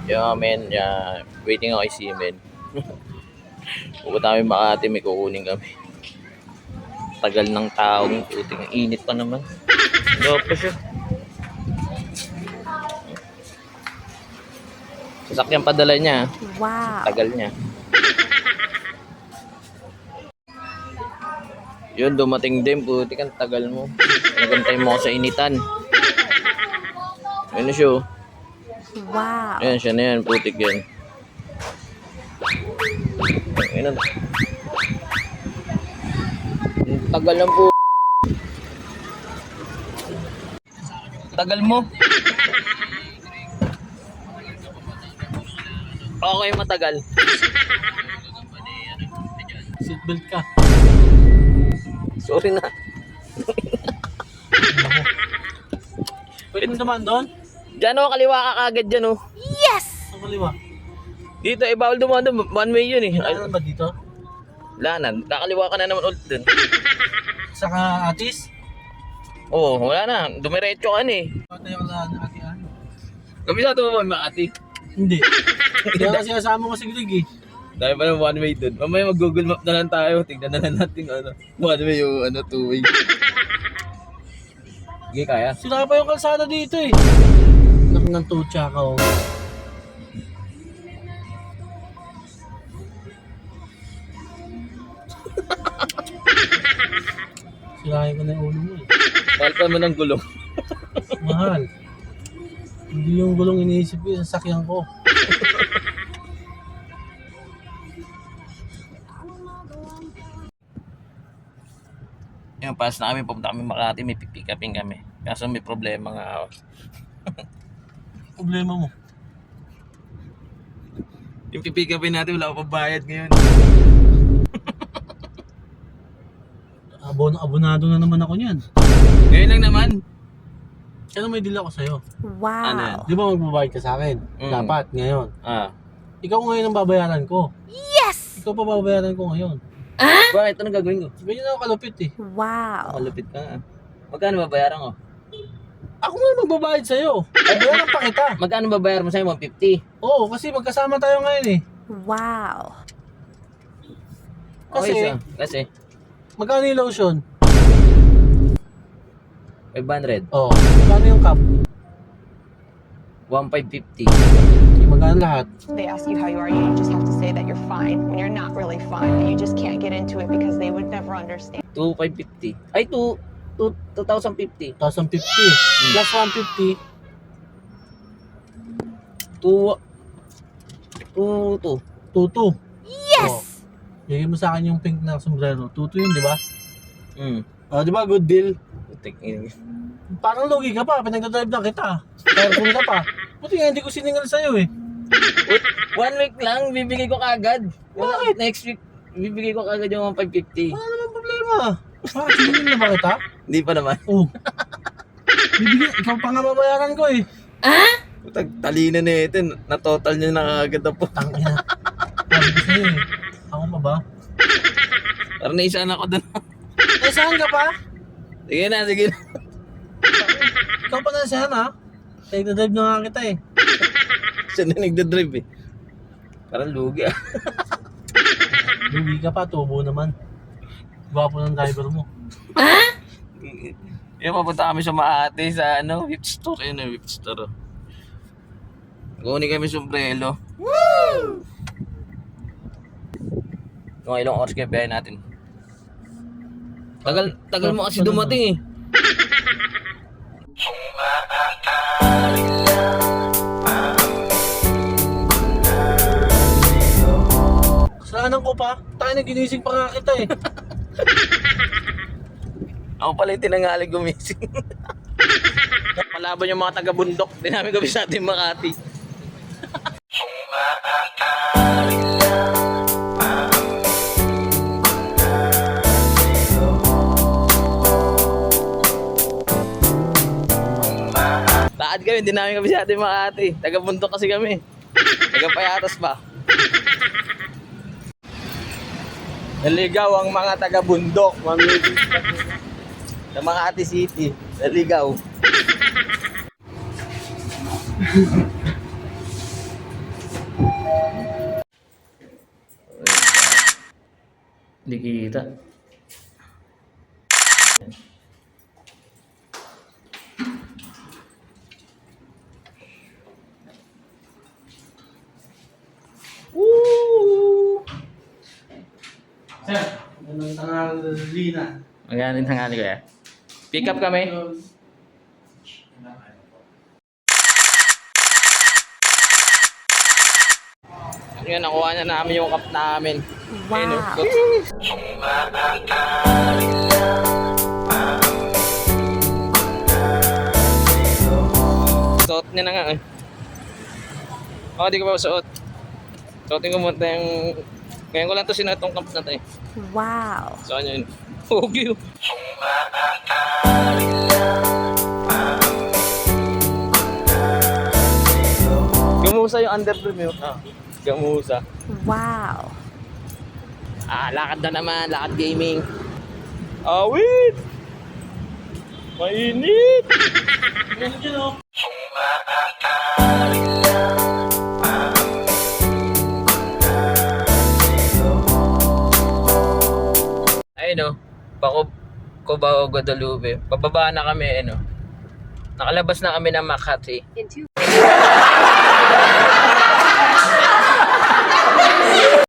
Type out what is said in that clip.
Yeah, men, yeah, waiting ako kay Simen. Pupunta kami Makati, may kukunin kami. Tagal ng taong puting, init pa naman. Dopo siya. Sasakyan padala niya. Wow. Tagal niya. Yun, dumating din, puti kan tagal mo. Nagantay mo ako sa initan. Ayun na siya. Oh. Wow. Ayan, siya na yan, putik yan. Ayun na. Tagal lang po. Tagal mo. Okay, matagal. Seatbelt ka. Sorry na. Pwede mo naman doon? Diyan o, kaliwa ka kagad dyan o. Yes! Sa kaliwa. Dito, bawal dumaan doon. One way yun eh. Ano ba dito? Wala na. Kakaliwa ka na naman ulit dun. Saka Atis? Oo, wala na. Dumiretso ka na eh. Patay ako na Ate ano? Kabisado mo ba Makati? Hindi. Kaya kasi kasama ko si Greg eh. Dahil pa ng one way dun. Mamaya mag-google map na lang tayo. Tignan na lang natin ano. One way o ano, two way. Sige, kaya. Sila pa yung kalsada dito eh. Nak ng tutsa ka oh. Sirahin ko na yung ulo mo eh. Mahal pa naman ng gulong. Mahal. Hindi yung gulong iniisip ko, yung sasakyan ko. Yung pass na kami, pupunta kami Makati, may pick-upin kami. Kaso may problema nga ako. Problema mo. Yung pick-upin natin, wala pa bayad ngayon. Abonado na naman ako niyan. Ngayon lang naman. Ano may deal ako sa'yo? Wow. Ano yan? Di ba magbabayad ka sa akin? Dapat, ngayon. Ah. Ikaw ngayon ang babayaran ko. Yes! Ikaw pa babayaran ko ngayon. Bakit? Anong gagawin ko? Ganyan ako kalupit eh. Wow. Malupit ka nga. Magkano babayaran ko? Ako nga magbabayad sa'yo. Bayaran pa kita. Magkano babayaran mo sa'yo? 150? Oo, kasi magkasama tayo ngayon eh. Wow. Kasi, Okay siya. Kasi, magkano yung lotion? 500. Oo. Magkano yung cup? 1,550. Magkano lahat? They ask you how you are, you just have to say that you're fine when you're not really fine. You just can't get into it because they would never understand. 2,550. Ay, 2,050. 1,050. Plus 150. 2,2. 2,2. Yes! Bigay mo sa akin yung pink na sombrero. 2,2 yun, di ba? Hmm. Di ba? Good deal. Parang Parang lugi ka pa. Pinagdadrive na kita. Careful ka pa. Buti nga hindi ko siningal sa'yo eh. 1 week lang, bibigay ko kagad. Bakit? Next week, bibigay ko kagad yung 1,550. Wala namang problema. Bakit siningal na ba kita? Hindi pa naman. Oo. Bibigay. Ikaw pa nga babayaran ko eh. Talina na ito. Na-total niya na kagad na po. Tangina. Sabi ko sa'yo eh. Ako pa ba? Parang naisaan ako doon. Eh, saan ka pa? Sige na, sige na. Ikaw pa na saan ha? Nagdadrive na nga kita eh. Siya na nagdadrive eh. Parang lugi ah. Lugi ka pa, tubo naman. Gwapo ng driver mo. Yung papunta kami sa Makati sa ano, whip store. Ayun na, whip store. Kunin kami sombrero. Woo! Mga ilang oras kayo biyahe natin. Tagal mo kasi dumating eh. Kasalanan ko pa. Tayo na ginising pa nga kita eh. Ako pala yung tinangali gumising. Palaban yung mga taga-bundok. Di namin gabi sa ating Makati. Lakad kami, hindi namin gabi sa ating Makati. Taga-bundok kasi kami. Taga-payatas ba? Naligaw ang mga taga-bundok. Sa Makati City. Naligaw. Hindi kita. Woo! Sir, anong tanghali na? Magaling tanghali ko ya. Pick up kami. Ngayon, nakuha na namin yung cup namin. Ayun, Wow. Suot niya na nga eh. Ako di ko pa suot. Suotin ko muna yung... Ngayon ko lang to sinuot tong cup na to eh. Wow. So ano yun? Pogi yun. Gamusa yung underbrim yun. Gamusa. Wow. Lakad na naman. Lakad gaming. Awit! Mainit! Ano dyan oh? Ayun o. Cubao, Guadalupe. Pababa na kami, ano. Nakalabas na kami ng Makati.